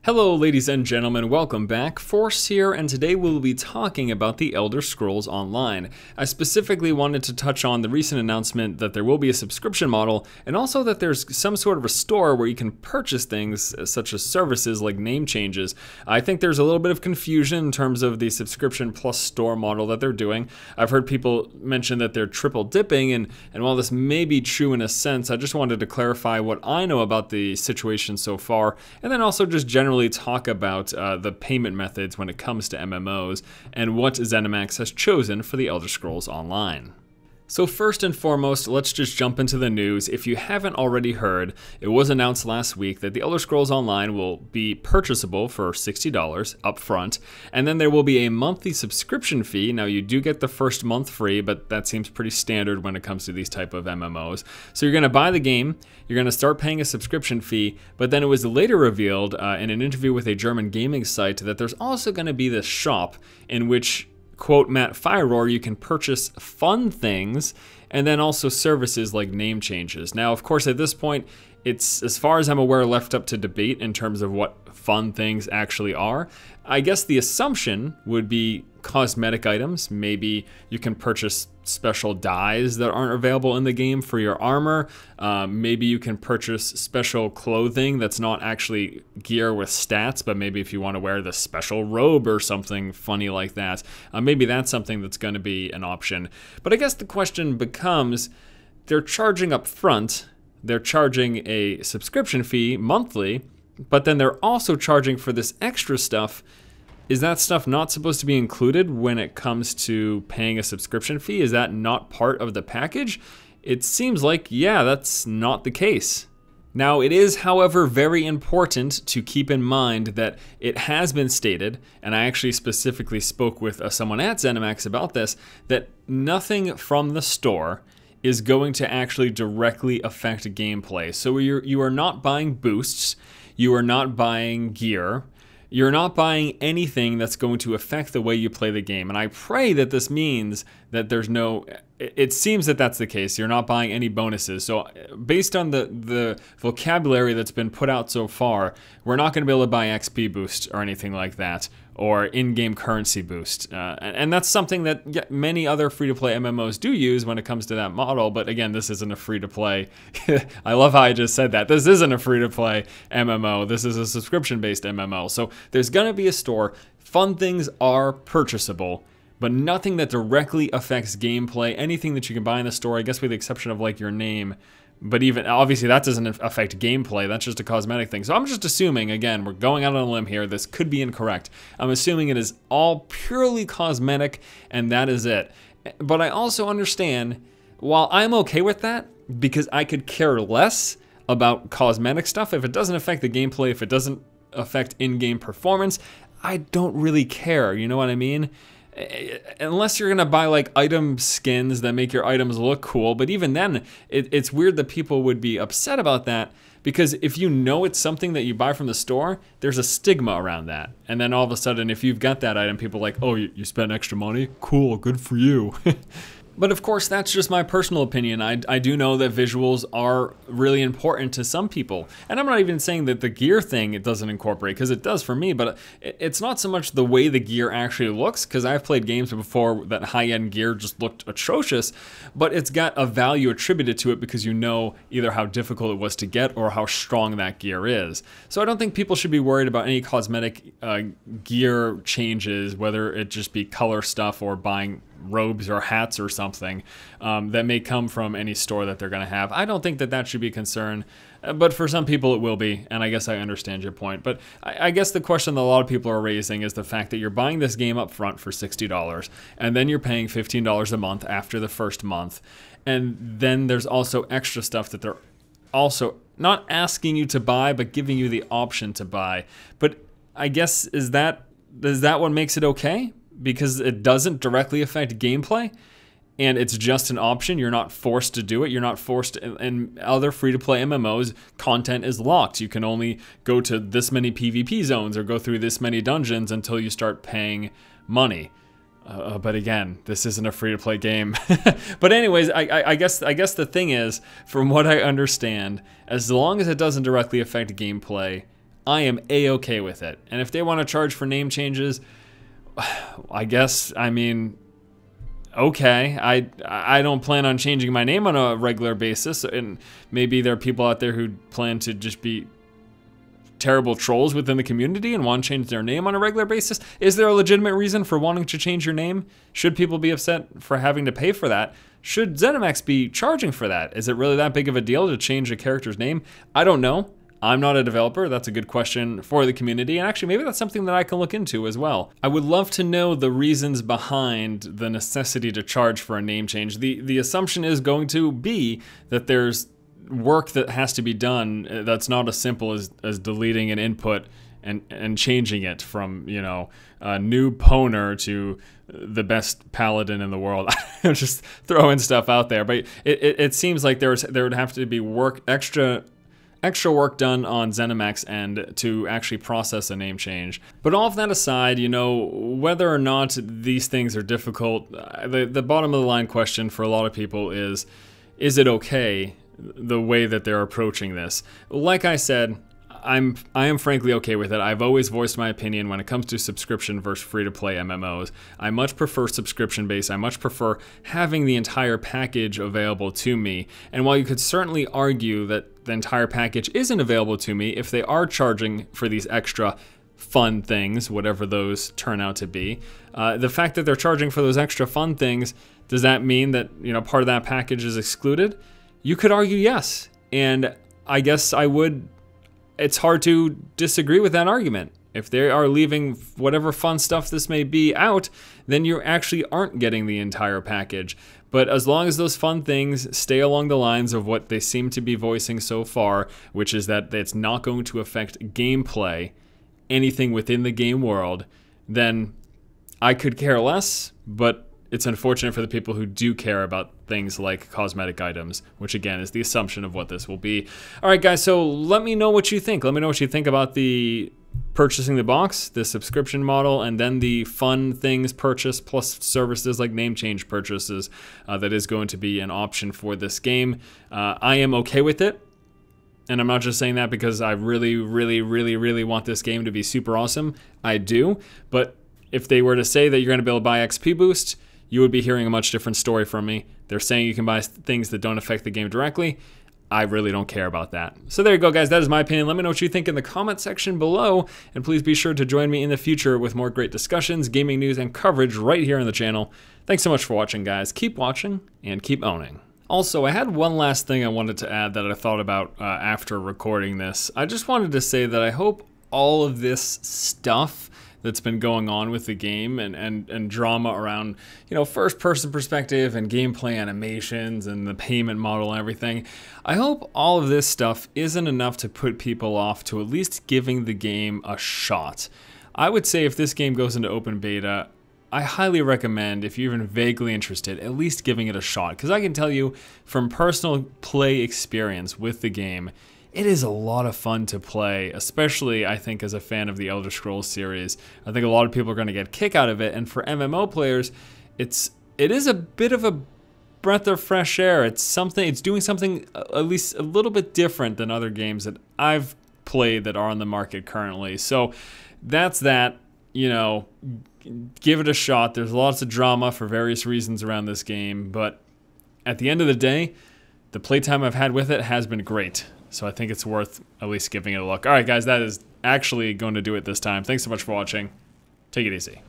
Hello ladies and gentlemen, welcome back. Force here, and today we'll be talking about The Elder Scrolls Online. I specifically wanted to touch on the recent announcement that there will be a subscription model, and also that there's some sort of a store where you can purchase things such as services like name changes. I think there's a little bit of confusion in terms of the subscription plus store model that they're doing. I've heard people mention that they're triple dipping, and while this may be true in a sense, I just wanted to clarify what I know about the situation so far, and then also just generally talk about the payment methods when it comes to MMOs and what ZeniMax has chosen for The Elder Scrolls Online. So first and foremost, let's just jump into the news. If you haven't already heard, it was announced last week that The Elder Scrolls Online will be purchasable for $60 up front, and then there will be a monthly subscription fee. Now you do get the first month free, but that seems pretty standard when it comes to these type of MMOs. So you're going to buy the game, you're going to start paying a subscription fee, but then it was later revealed in an interview with a German gaming site that there's also going to be this shop in which, quote Matt Fireroar, you can purchase fun things and then also services like name changes. Now, of course, at this point, it's, as far as I'm aware, left up to debate in terms of what fun things actually are. I guess the assumption would be cosmetic items. Maybe you can purchase special dyes that aren't available in the game for your armor. Maybe you can purchase special clothing that's not actually gear with stats, but maybe if you want to wear the special robe or something funny like that, maybe that's something that's going to be an option. But I guess the question becomes, they're charging up front, they're charging a subscription fee monthly, but then they're also charging for this extra stuff. Is that stuff not supposed to be included when it comes to paying a subscription fee? Is that not part of the package? It seems like, yeah, that's not the case. Now, it is, however, very important to keep in mind that it has been stated, and I actually specifically spoke with someone at ZeniMax about this, that nothing from the store is going to actually directly affect gameplay. So you are not buying boosts, you are not buying gear, you're not buying anything that's going to affect the way you play the game. And I pray that this means that there's no, it seems that that's the case. You're not buying any bonuses. So based on the vocabulary that's been put out so far, we're not going to be able to buy XP boost or anything like that, or in-game currency boost. And that's something that many other free-to-play MMOs do use when it comes to that model. But again, this isn't a free-to-play. I love how I just said that. This isn't a free-to-play MMO. This is a subscription-based MMO. So there's going to be a store. Fun things are purchasable, but nothing that directly affects gameplay. Anything that you can buy in the store, I guess with the exception of like your name. But even, obviously that doesn't affect gameplay, that's just a cosmetic thing. So I'm just assuming, again, we're going out on a limb here, this could be incorrect. I'm assuming it is all purely cosmetic, and that is it. But I also understand, while I'm okay with that, because I could care less about cosmetic stuff, if it doesn't affect the gameplay, if it doesn't affect in-game performance, I don't really care, you know what I mean? Unless you're gonna buy like item skins that make your items look cool, but even then, it's weird that people would be upset about that, because if you know it's something that you buy from the store, there's a stigma around that. And then all of a sudden, if you've got that item, people are like, oh, you spent extra money? Cool, good for you. But of course, that's just my personal opinion. I do know that visuals are really important to some people. And I'm not even saying that the gear thing it doesn't incorporate, because it does for me, but it's not so much the way the gear actually looks, because I've played games before that high-end gear just looked atrocious, but it's got a value attributed to it because you know either how difficult it was to get or how strong that gear is. So I don't think people should be worried about any cosmetic gear changes, whether it just be color stuff or buying robes or hats or something that may come from any store that they're going to have. I don't think that that should be a concern, but for some people it will be, and I guess I understand your point. But I guess the question that a lot of people are raising is the fact that you're buying this game up front for $60, and then you're paying $15 a month after the first month, and then there's also extra stuff that they're also not asking you to buy, but giving you the option to buy. But I guess, is that what makes it okay? Because it doesn't directly affect gameplay, and it's just an option. You're not forced to do it. You're not forced. In other free-to-play MMOs, content is locked. You can only go to this many PvP zones or go through this many dungeons until you start paying money. But again, this isn't a free-to-play game. But anyways, I guess the thing is, from what I understand, as long as it doesn't directly affect gameplay, I am a-okay with it. And if they want to charge for name changes, I guess, I mean, okay. I don't plan on changing my name on a regular basis, and maybe there are people out there who plan to just be terrible trolls within the community and want to change their name on a regular basis. Is there a legitimate reason for wanting to change your name? Should people be upset for having to pay for that? Should ZeniMax be charging for that? Is it really that big of a deal to change a character's name? I don't know. I'm not a developer. That's a good question for the community, and actually maybe that's something that I can look into as well. I would love to know the reasons behind the necessity to charge for a name change. The assumption is going to be that there's work that has to be done that's not as simple as deleting an input and changing it from, you know, a new Poner to the best paladin in the world. Just throwing stuff out there, but it seems like there would have to be extra work done on ZeniMax end to actually process a name change. But all of that aside, you know, whether or not these things are difficult, the bottom of the line question for a lot of people is it okay the way that they're approaching this? Like I said, I am frankly okay with it. I've always voiced my opinion when it comes to subscription versus free-to-play MMOs. I much prefer subscription-based. I much prefer having the entire package available to me. And while you could certainly argue that the entire package isn't available to me if they are charging for these extra fun things, whatever those turn out to be, the fact that they're charging for those extra fun things, does that mean that, you know, part of that package is excluded? You could argue yes, and I guess it's hard to disagree with that argument. If they are leaving whatever fun stuff this may be out, then you actually aren't getting the entire package. But as long as those fun things stay along the lines of what they seem to be voicing so far, which is that it's not going to affect gameplay, anything within the game world, then I could care less, but it's unfortunate for the people who do care about things like cosmetic items, which again is the assumption of what this will be. All right, guys, so let me know what you think. Let me know what you think about the purchasing the box, the subscription model, and then the fun things purchase plus services like name change purchases that is going to be an option for this game. I am okay with it. And I'm not just saying that because I really, really, really, really want this game to be super awesome. I do. But if they were to say that you're going to be able to buy XP Boost, you would be hearing a much different story from me. They're saying you can buy things that don't affect the game directly. I really don't care about that. So there you go, guys. That is my opinion. Let me know what you think in the comment section below. And please be sure to join me in the future with more great discussions, gaming news, and coverage right here on the channel. Thanks so much for watching, guys. Keep watching and keep owning. Also, I had one last thing I wanted to add that I thought about after recording this. I just wanted to say that I hope all of this stuff that's been going on with the game and drama around, you know, first-person perspective and gameplay animations and the payment model and everything, I hope all of this stuff isn't enough to put people off to at least giving the game a shot. I would say if this game goes into open beta, I highly recommend, if you're even vaguely interested, at least giving it a shot. Because I can tell you from personal play experience with the game, it is a lot of fun to play, especially, I think, as a fan of the Elder Scrolls series. I think a lot of people are going to get a kick out of it, and for MMO players, it is a bit of a breath of fresh air. It's doing something at least a little bit different than other games that I've played that are on the market currently. So that's that. You know, give it a shot. There's lots of drama for various reasons around this game, but at the end of the day, the playtime I've had with it has been great. So I think it's worth at least giving it a look. All right, guys, that is actually going to do it this time. Thanks so much for watching. Take it easy.